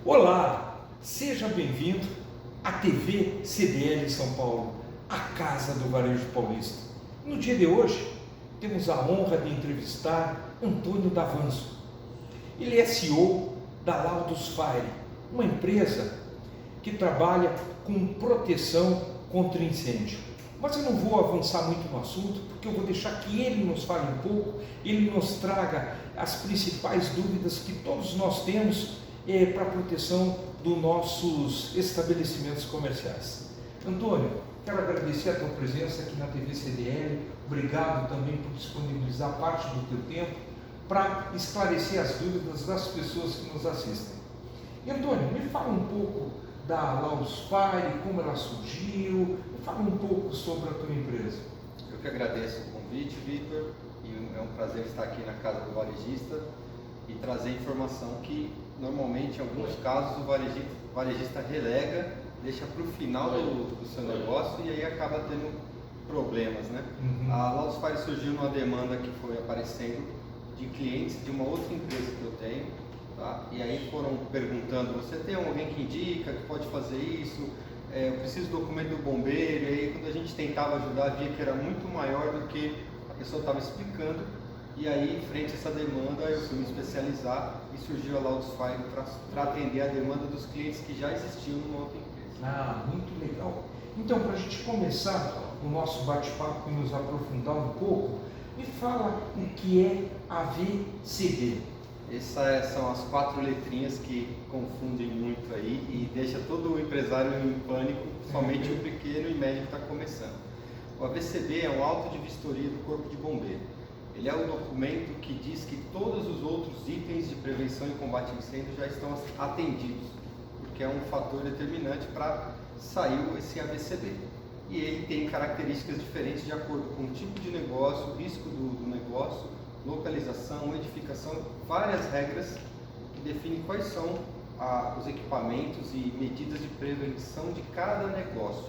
Olá, seja bem-vindo à TV CDL São Paulo, a casa do varejo paulista. No dia de hoje, temos a honra de entrevistar Antônio Davanzo. Ele é CEO da Laudus Fire, uma empresa que trabalha com proteção contra incêndio. Mas eu não vou avançar muito no assunto, porque eu vou deixar que ele nos fale um pouco, ele nos traga as principais dúvidas que todos nós temos para a proteção dos nossos estabelecimentos comerciais. Antônio, quero agradecer a tua presença aqui na TV CDL, obrigado também por disponibilizar parte do teu tempo para esclarecer as dúvidas das pessoas que nos assistem. E Antônio, me fala um pouco da Laudus Fire, como ela surgiu, me fala um pouco sobre a tua empresa. Eu que agradeço o convite, Victor, e é um prazer estar aqui na casa do varejista e trazer informação que normalmente, em alguns casos, o varejista relega, deixa para o final do seu negócio e aí acaba tendo problemas, né? A Laudus Fire surgiu numa demanda que foi aparecendo de clientes de uma outra empresa que eu tenho, tá? E aí foram perguntando, você tem alguém que indica, que pode fazer isso? Eu preciso do documento do bombeiro. E aí quando a gente tentava ajudar, via que era muito maior do que a pessoa estava explicando. E aí, frente a essa demanda, eu fui me especializar e surgiu a Laudus Fire para atender a demanda dos clientes que já existiam numa outra empresa. Ah, muito legal. Então, para a gente começar o nosso bate-papo e nos aprofundar um pouco, me fala o que é AVCB. Essas são as 4 letrinhas que confundem muito aí e deixa todo o empresário em pânico, somente o pequeno e médio que está começando. O AVCB é um auto de vistoria do Corpo de Bombeiro. Ele é um documento que diz que todos os outros itens de prevenção e combate a incêndio já estão atendidos, porque é um fator determinante para sair esse AVCB. E ele tem características diferentes de acordo com o tipo de negócio, risco do negócio, localização, edificação, várias regras que definem quais são os equipamentos e medidas de prevenção de cada negócio.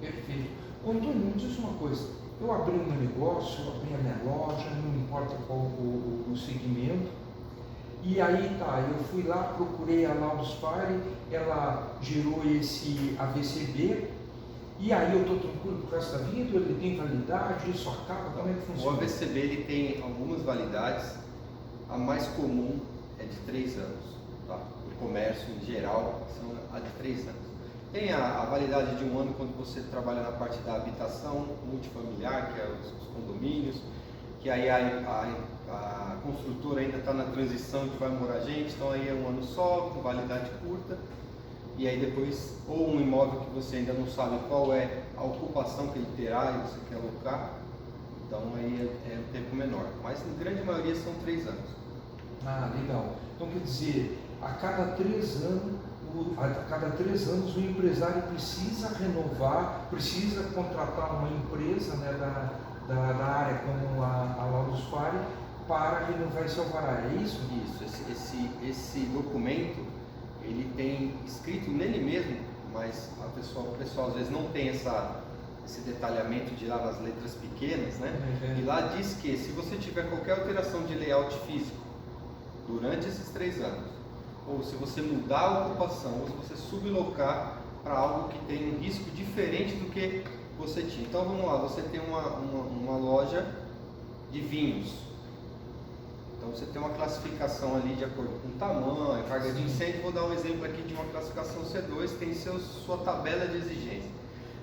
Perfeito. Antônio, me diz uma coisa. Eu abri o meu negócio, eu abri a minha loja, não importa qual o segmento. E aí tá, eu fui lá, procurei a Laudus Fire, ela gerou esse AVCB. E aí eu estou tranquilo pro resto da vida, ele tem validade, isso acaba, como é que funciona? O AVCB ele tem algumas validades, a mais comum é de 3 anos, tá? O comércio em geral são a de 3 anos. Tem a validade de 1 ano quando você trabalha na parte da habitação multifamiliar, que é os condomínios, que aí a construtora ainda está na transição de vai morar gente, então aí é 1 ano só, com validade curta. E aí depois, ou um imóvel que você ainda não sabe qual é a ocupação que ele terá e você quer alocar, então aí é um tempo menor. Mas na grande maioria são 3 anos. Ah, legal. Então quer dizer, a cada 3 anos o empresário precisa renovar, precisa contratar uma empresa, né, da área como a Laudus Fire para renovar esse alvará, é isso? Isso, esse documento ele tem escrito nele mesmo, mas o pessoal às vezes não tem esse detalhamento de lá nas letras pequenas, né? E lá diz que se você tiver qualquer alteração de layout físico durante esses 3 anos, ou se você mudar a ocupação, ou se você sublocar para algo que tem um risco diferente do que você tinha. Então vamos lá, você tem uma loja de vinhos. Então você tem uma classificação ali de acordo com o tamanho, carga de incêndio. Vou dar um exemplo aqui de uma classificação C2, tem sua tabela de exigência.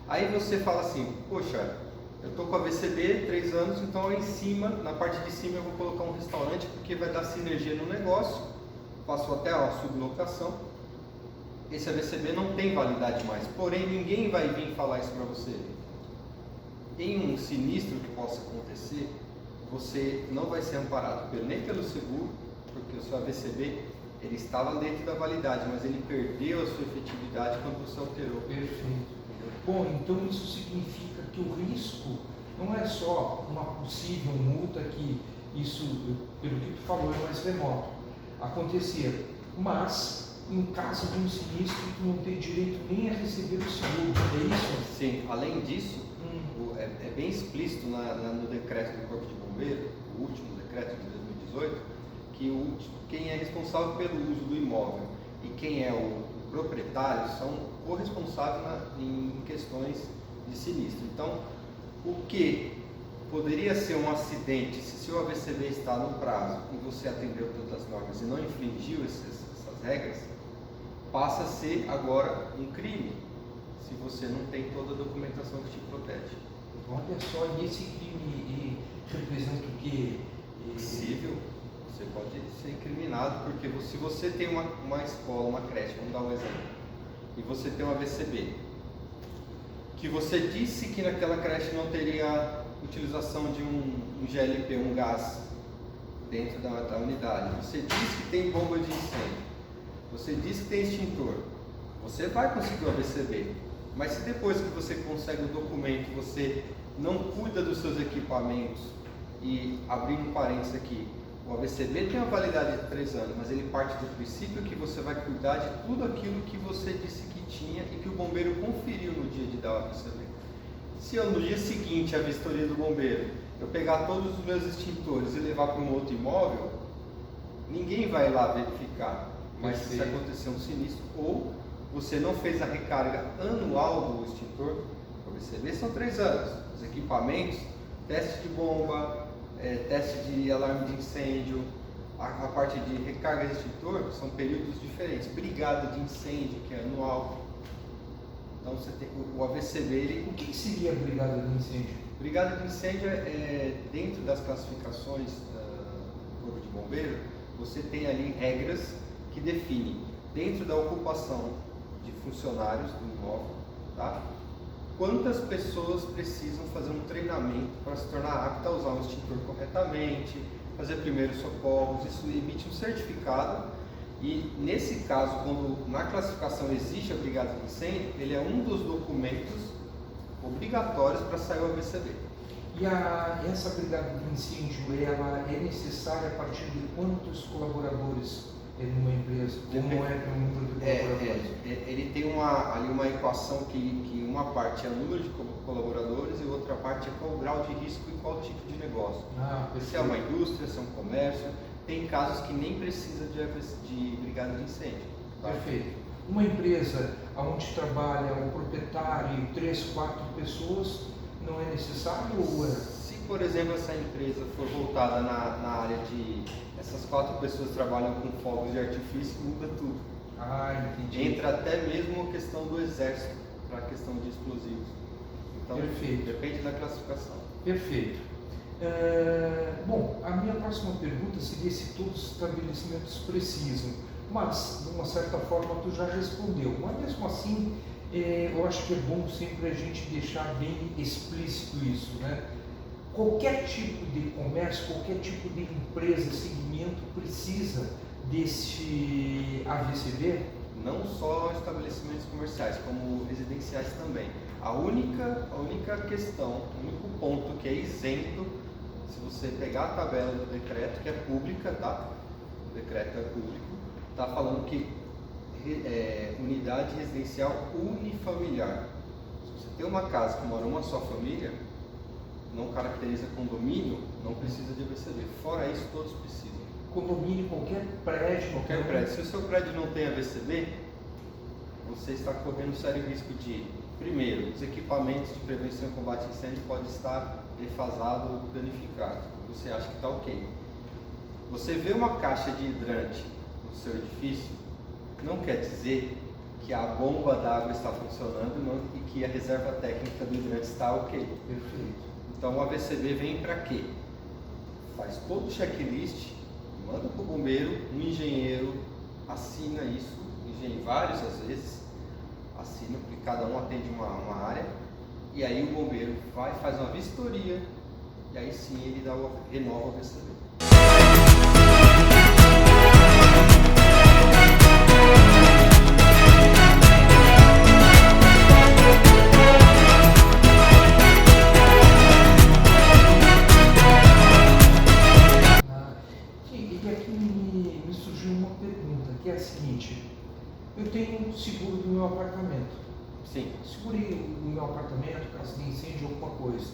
Aí você fala assim, poxa, eu estou com a VCB 3 anos, então aí em cima, na parte de cima eu vou colocar um restaurante porque vai dar sinergia no negócio, passou até a sublocação. Esse AVCB não tem validade mais, porém ninguém vai vir falar isso para você. Em um sinistro que possa acontecer, você não vai ser amparado nem pelo seguro, porque o seu AVCB ele estava dentro da validade, mas ele perdeu a sua efetividade quando você alterou. Perfeito. Bom, então isso significa que o risco não é só uma possível multa, que isso, pelo que tu falou, é mais remoto acontecer, mas em caso de um sinistro tu não tem direito nem a receber o seguro, é isso? Sim, além disso, é bem explícito no decreto do Corpo de Bombeiro, o último decreto de 2018, que quem é responsável pelo uso do imóvel e quem é o proprietário são corresponsáveis em questões de sinistro. Então, o que poderia ser um acidente se seu AVCB está no prazo e você atendeu todas as normas e não infringiu essas regras, passa a ser agora um crime, se você não tem toda a documentação que te protege. Olha só, e esse crime representa o quê? Civil. Você pode ser incriminado, porque se você tem uma escola, uma creche, vamos dar um exemplo, e você tem um AVCB, que você disse que naquela creche não teria utilização de um GLP, um gás, dentro da unidade, você disse que tem bomba de incêndio, você disse que tem extintor, você vai conseguir o AVCB, mas se depois que você consegue o documento, você não cuida dos seus equipamentos, e abrindo um parênteses aqui, o AVCB tem uma validade de 3 anos, mas ele parte do princípio que você vai cuidar de tudo aquilo que você disse que tinha e que o bombeiro conferiu no dia de dar o AVCB. Se eu, no dia seguinte, a vistoria do bombeiro, eu pegar todos os meus extintores e levar para um outro imóvel, ninguém vai lá verificar. Mas se acontecer um sinistro, ou você não fez a recarga anual do extintor, o AVCB são 3 anos. Os equipamentos, teste de bomba, teste de alarme de incêndio, a parte de recarga de extintor são períodos diferentes. Brigada de incêndio, que é anual. Então você tem o AVCB. O que seria a brigada de incêndio? Brigada de incêndio dentro das classificações do Corpo de Bombeiro, você tem ali regras que definem, dentro da ocupação de funcionários do imóvel, tá? Quantas pessoas precisam fazer um treinamento para se tornar apta a usar um extintor corretamente, fazer primeiros socorros, isso emite um certificado e nesse caso, quando na classificação existe a brigada de incêndio, ele é um dos documentos obrigatórios para sair o AVCB. E essa brigada de incêndio, ela é necessária a partir de quantos colaboradores numa empresa? Como é o número de colaboradores? Ele tem ali uma equação que uma parte é o número de colaboradores e outra parte é qual o grau de risco e qual tipo de negócio. Se é uma indústria, se é um comércio, tem casos que nem precisa de brigada de incêndio. Tá? Perfeito. Uma empresa onde trabalha o proprietário e 3, 4 pessoas, não é necessário ou é? Se, por exemplo, essa empresa for voltada na área de essas 4 pessoas trabalham com fogos de artifício, muda tudo. Entendi. Entra até mesmo a questão do exército para a questão de explosivos. Então, perfeito. Depende da classificação. Perfeito. Bom, a minha próxima pergunta seria se todos os estabelecimentos precisam, mas de uma certa forma tu já respondeu. Mas mesmo assim, eu acho que é bom sempre a gente deixar bem explícito isso, né? Qualquer tipo de comércio, qualquer tipo de empresa, segmento precisa desse AVCB? Não só estabelecimentos comerciais, como residenciais também. A única questão, o único ponto que é isento, se você pegar a tabela do decreto, que é pública, tá? O decreto é público, está falando que unidade residencial unifamiliar. Se você tem uma casa que mora uma só família, não caracteriza condomínio, não precisa de AVCB. Fora isso, todos precisam. Condomínio, qualquer prédio. Qualquer prédio. Se o seu prédio não tem AVCB, você está correndo sério risco de, primeiro, os equipamentos de prevenção e combate a incêndio podem estar defasados ou danificados. Você acha que está ok. Você vê uma caixa de hidrante no seu edifício, não quer dizer que a bomba d'água está funcionando e que a reserva técnica do hidrante está ok. Perfeito. Então o AVCB vem para quê? Faz todo o checklist, manda para o bombeiro, um engenheiro assina isso, vários às vezes, assina, porque cada um atende uma área, e aí o bombeiro faz uma vistoria, e aí sim ele renova o AVCB. Me surgiu uma pergunta, que é a seguinte: eu tenho seguro do meu apartamento. Sim. Segurei o meu apartamento, caso de incêndio, alguma coisa.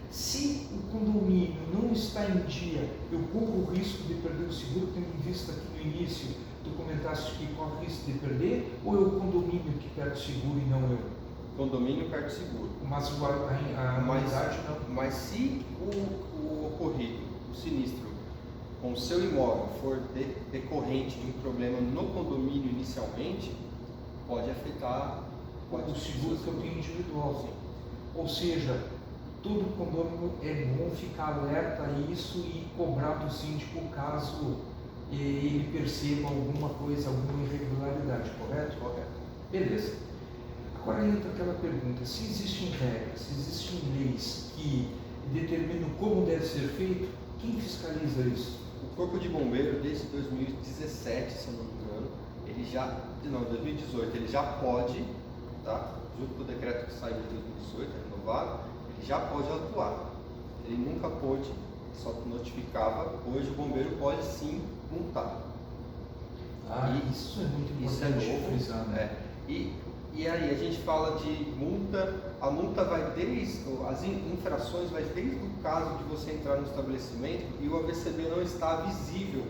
Se o condomínio não está em dia, eu corro o risco de perder o seguro, tendo em vista que no início tu comentaste que corre risco de perder, ou é o condomínio que perde o seguro e não eu? Condomínio perde o seguro. Mas a anuidade não. Mas se o ocorrido, o sinistro, com o seu imóvel for decorrente de um problema no condomínio inicialmente, pode afetar O seguro que eu tenho individual. Sim. Ou seja, todo condomínio é bom ficar alerta a isso e cobrar do síndico caso ele perceba alguma coisa, alguma irregularidade, correto? Correto. Beleza. Agora entra aquela pergunta, se existem regras, se existem leis que determinam como deve ser feito, quem fiscaliza isso? O Corpo de Bombeiro, desde 2017, se eu não me engano, ele já, não, 2018, ele já pode, tá? Junto com o decreto que saiu de 2018, renovado, ele já pode atuar. Ele nunca pôde, só notificava, hoje o bombeiro pode sim multar. Isso é muito Isso é importante novo, frisar, né? E aí a gente fala de multa, a multa vai desde, as infrações vai desde o caso de você entrar no estabelecimento e o AVCB não está visível.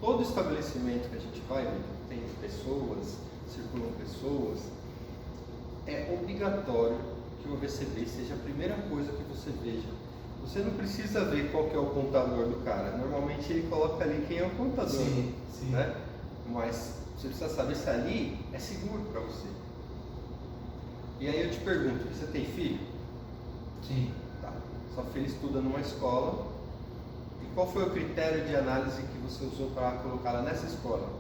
Todo estabelecimento que a gente vai, tem pessoas, circulam pessoas, é obrigatório que o AVCB seja a primeira coisa que você veja. Você não precisa ver qual que é o contador do cara, normalmente ele coloca ali quem é o contador, sim. né? Mas você precisa saber se ali é seguro para você. E aí eu te pergunto, você tem filho? Sim. Tá. Sua filha estuda numa escola. E qual foi o critério de análise que você usou para colocá-la nessa escola?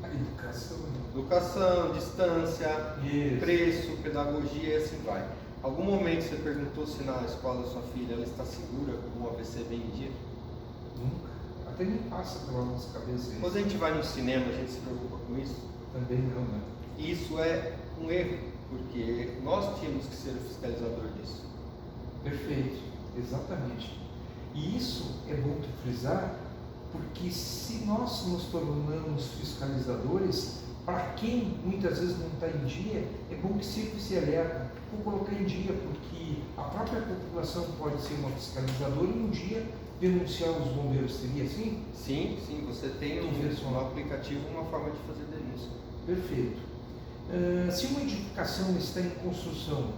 A educação. Educação, distância, Isso. preço, pedagogia e assim vai. Algum momento você perguntou se na escola da sua filha ela está segura com o AVCB em dia? Nunca. Até nem passa pela nossa cabeça isso. Quando a gente vai no cinema, a gente se preocupa com isso? Também não, né? Isso é um erro, porque nós tínhamos que ser o fiscalizador disso. Perfeito, exatamente. E isso é bom tu frisar, porque se nós nos tornamos fiscalizadores, para quem muitas vezes não está em dia, é bom que sempre se alerta, vou colocar em dia, porque a própria população pode ser uma fiscalizadora e um dia denunciar os bombeiros, seria assim? Sim, você tem no aplicativo uma forma de fazer denúncia. Perfeito. Se uma edificação está em construção,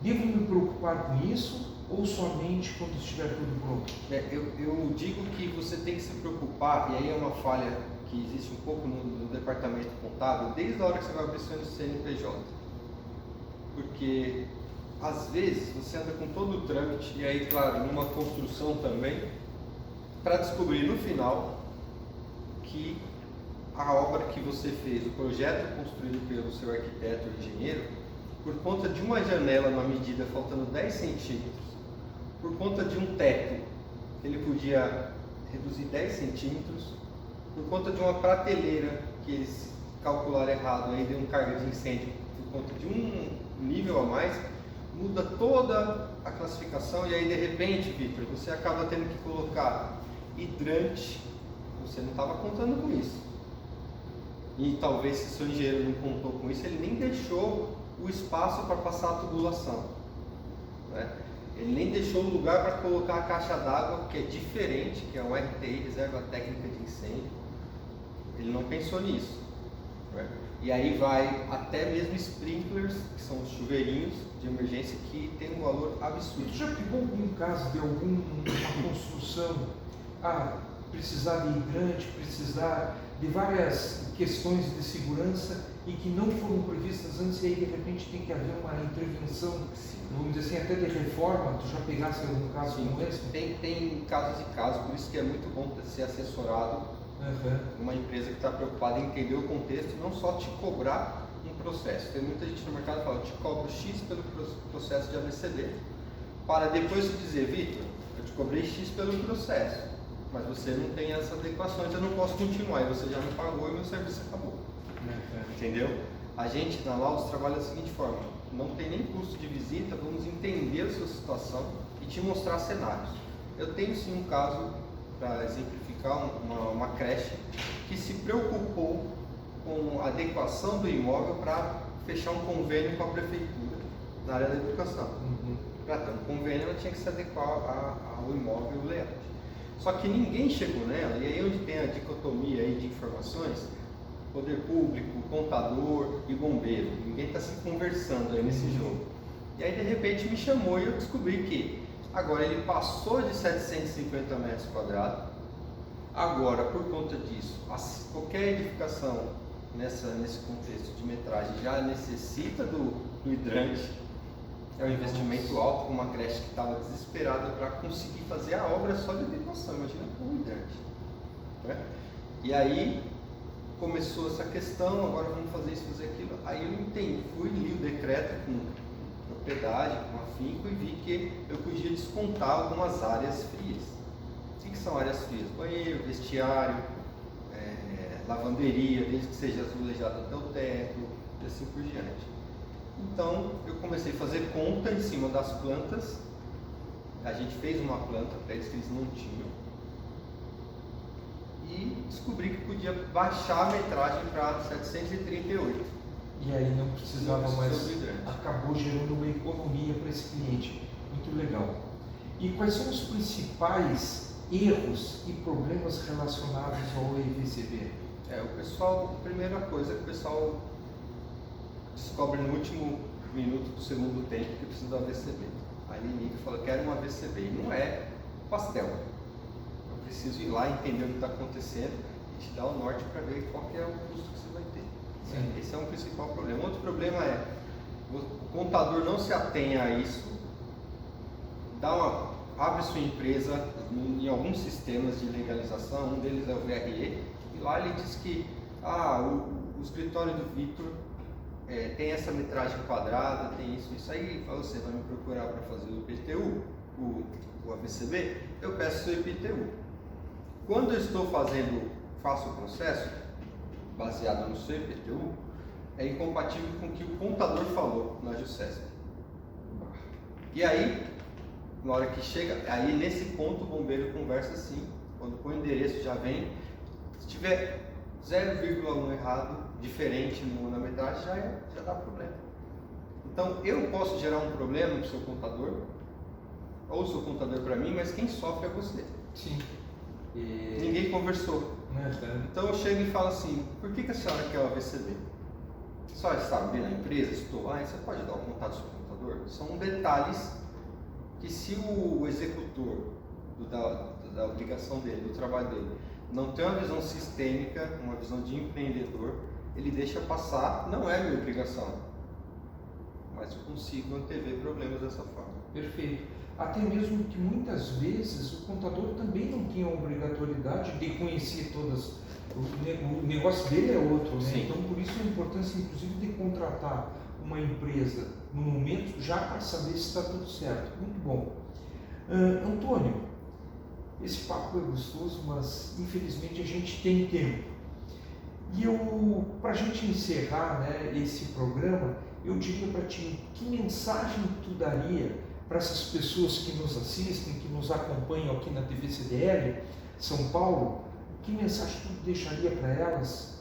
devo me preocupar com isso ou somente quando estiver tudo pronto? Eu digo que você tem que se preocupar, e aí é uma falha que existe um pouco no departamento contábil, desde a hora que você vai abrir seu CNPJ. Porque às vezes você anda com todo o trâmite, e aí claro, numa construção também, para descobrir no final que a obra que você fez, o projeto construído pelo seu arquiteto ou engenheiro, por conta de uma janela na medida faltando 10 centímetros, por conta de um teto, ele podia reduzir 10 centímetros, por conta de uma prateleira que eles calcularam errado, aí deu uma carga de incêndio, por conta de um nível a mais, muda toda a classificação e aí de repente, Victor, você acaba tendo que colocar hidrante, você não estava contando com isso. E talvez se o seu engenheiro não contou com isso, ele nem deixou o espaço para passar a tubulação, né? Ele nem deixou o lugar para colocar a caixa d'água, que é diferente, que é um RTI, Reserva Técnica de Incêndio. Ele não pensou nisso, né? E aí vai até mesmo sprinklers, que são os chuveirinhos de emergência, que tem um valor absurdo. Tu já pegou algum caso de alguma construção, precisar de hidrante, precisar de várias questões de segurança e que não foram previstas antes e aí de repente tem que haver uma intervenção, vamos dizer assim, até de reforma? Tu já pegasse algum caso como esse? Tem casos e casos, por isso que é muito bom ser assessorado uma empresa que está preocupada em entender o contexto e não só te cobrar um processo. Tem muita gente no mercado que fala, eu te cobro X pelo processo de ABCD, para depois te dizer, Victor, eu te cobrei X pelo processo, mas você não tem essas adequações, eu não posso continuar, e você já me pagou e meu serviço acabou. Entendeu? A gente na Laudos trabalha da seguinte forma, não tem nem custo de visita, vamos entender a sua situação e te mostrar cenários. Eu tenho sim um caso, para exemplificar, uma creche que se preocupou com a adequação do imóvel para fechar um convênio com a prefeitura na área da educação. Para ter um convênio, ela tinha que se adequar ao imóvel e o layout. Só que ninguém chegou nela, e aí onde tem a dicotomia aí de informações, poder público, contador e bombeiro, ninguém está se conversando aí nesse jogo. E aí de repente me chamou e eu descobri que agora ele passou de 750 metros quadrados, agora por conta disso, qualquer edificação nesse contexto de metragem já necessita do hidrante. É um investimento alto, com uma creche que estava desesperada para conseguir fazer a obra só de adequação, imagina com o hidrante. Né? E aí começou essa questão, agora vamos fazer isso, fazer aquilo. Aí eu entendi, fui li o decreto com propriedade, com afinco e vi que eu podia descontar algumas áreas frias. O que são áreas frias? Banheiro, vestiário, lavanderia, desde que seja azulejado até o teto e assim por diante. Então eu comecei a fazer conta em cima das plantas. A gente fez uma planta para eles que eles não tinham e descobri que podia baixar a metragem para 738. E aí não precisava mais, acabou gerando uma economia para esse cliente. Muito legal. E quais são os principais erros e problemas relacionados ao EVCB? O pessoal, a primeira coisa que o pessoal descobre no último minuto do segundo tempo que precisa do AVCB. Aí ele liga e fala, quero um AVCB. E não é pastel. Eu preciso ir lá entender o que está acontecendo e te dar o norte para ver qual que é o custo que você vai ter. Sim. Esse é um principal problema. Outro problema é, o contador não se atenha a isso, abre sua empresa em alguns sistemas de legalização, um deles é o VRE, e lá ele diz que o escritório do Vitor tem essa metragem quadrada, tem isso aí, você vai me procurar para fazer o IPTU, o AVCB, eu peço o IPTU. Quando eu estou faço o processo baseado no seu IPTU, é incompatível com o que o contador falou na JuSesp. E aí, na hora que chega, aí nesse ponto o bombeiro conversa assim, quando põe o endereço já vem, se tiver 0,1 errado, diferente na metragem, já dá problema. Então eu posso gerar um problema para o seu contador, ou o seu contador para mim, mas quem sofre é você. Sim. Ninguém conversou. Então eu chego e falo assim, por que a senhora quer o AVCB? A senhora está bem na empresa? Estou. Você pode dar o contato do seu contador? São detalhes que se o executor da obrigação dele, do trabalho dele, não tem uma visão sistêmica, uma visão de empreendedor, ele deixa passar, não é minha obrigação, mas eu consigo antever problemas dessa forma. Perfeito. Até mesmo que muitas vezes o contador também não tem a obrigatoriedade de conhecer todas, o negócio dele é outro, né? Então por isso a importância inclusive de contratar uma empresa no momento já para saber se está tudo certo. Muito bom. Antônio, esse papo é gostoso, mas infelizmente a gente tem tempo. E para a gente encerrar, né, esse programa, eu diria para ti, que mensagem tu daria para essas pessoas que nos assistem, que nos acompanham aqui na TV CDL São Paulo, que mensagem tu deixaria para elas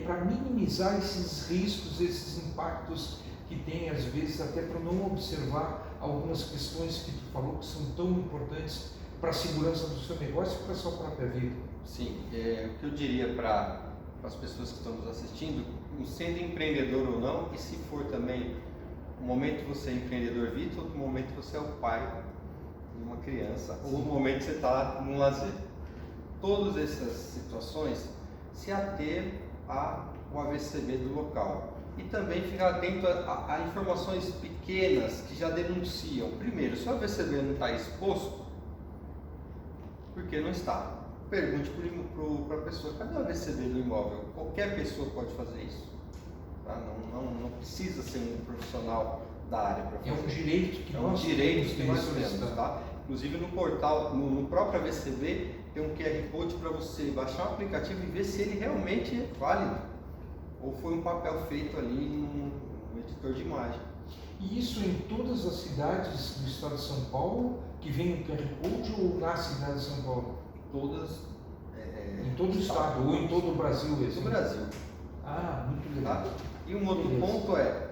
para minimizar esses riscos, esses impactos que tem às vezes até para não observar algumas questões que tu falou que são tão importantes para a segurança do seu negócio e para a sua própria vida? Sim, o que eu diria para as pessoas que estão nos assistindo, sendo empreendedor ou não, e se for também, um momento você é empreendedor, Vitor, outro momento você é o pai de uma criança, ou um momento você está num lazer. Todas essas situações, se ater ao AVCB do local. E também ficar atento a informações pequenas que já denunciam. Primeiro, se o AVCB não está exposto, por que não está? Pergunte para a pessoa, cadê o AVCB do imóvel? Qualquer pessoa pode fazer isso. Tá? Não precisa ser um profissional da área para fazer. É um direito que nós temos. Tá? Inclusive no portal, no próprio AVCB, tem um QR Code para você baixar o aplicativo e ver se ele realmente é válido. Ou foi um papel feito ali no editor de imagem. E isso em todas as cidades do estado de São Paulo, que vem o QR Code, ou na cidade de São Paulo? Todas. Em todo o estado, ou em todo o Brasil? No Brasil. Muito legal. Tá? E um outro ponto para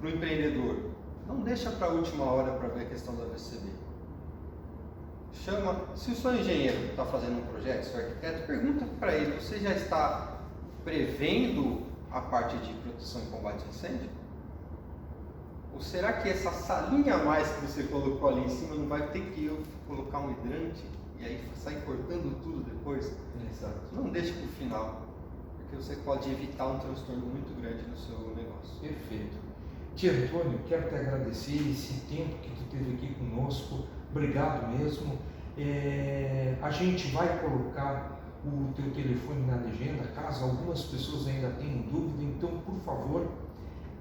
o empreendedor, não deixa para a última hora para ver a questão da AVCB. chama, se o seu engenheiro está fazendo um projeto, seu arquiteto, pergunta para ele, você já está prevendo a parte de proteção e combate a incêndio? Ou será que essa salinha a mais que você colocou ali em cima não vai ter que eu colocar um hidrante e aí sair cortando tudo depois? Exato. Não deixe para o final, porque você pode evitar um transtorno muito grande no seu negócio. Perfeito. Tia Antônio, quero te agradecer esse tempo que tu teve aqui conosco. Obrigado mesmo. A gente vai colocar o teu telefone na legenda, caso algumas pessoas ainda tenham dúvida. Então, por favor,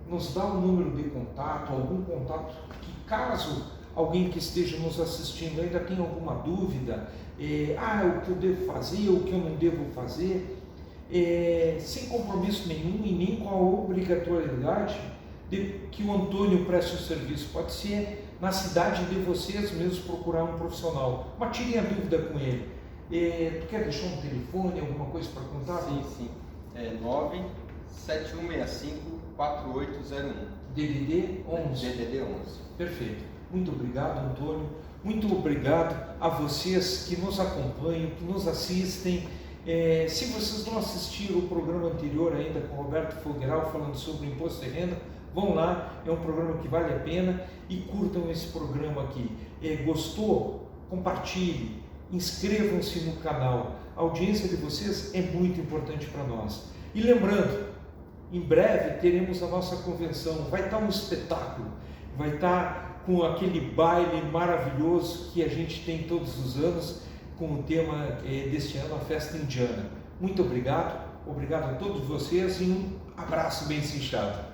nos dá um número de contato, algum contato que, caso alguém que esteja nos assistindo ainda tenha alguma dúvida, o que eu devo fazer, o que eu não devo fazer, sem compromisso nenhum e nem com a obrigatoriedade de que o Antônio preste o serviço. Pode ser na cidade de vocês mesmos procurar um profissional, mas tirem a dúvida com ele. Tu quer deixar um telefone, alguma coisa para contar? Sim. 97165-4801. DDD 11. DDD 11. Perfeito. Muito obrigado, Antônio. Muito obrigado a vocês que nos acompanham, que nos assistem. Se vocês não assistiram o programa anterior ainda com o Roberto Fogueral falando sobre o imposto de renda, vão lá, é um programa que vale a pena e curtam esse programa aqui. Gostou? Compartilhe, inscrevam-se no canal. A audiência de vocês é muito importante para nós. E lembrando, em breve teremos a nossa convenção, vai estar um espetáculo, vai estar com aquele baile maravilhoso que a gente tem todos os anos, com o tema deste ano, a Festa Indiana. Muito obrigado a todos vocês e um abraço bem cinchado.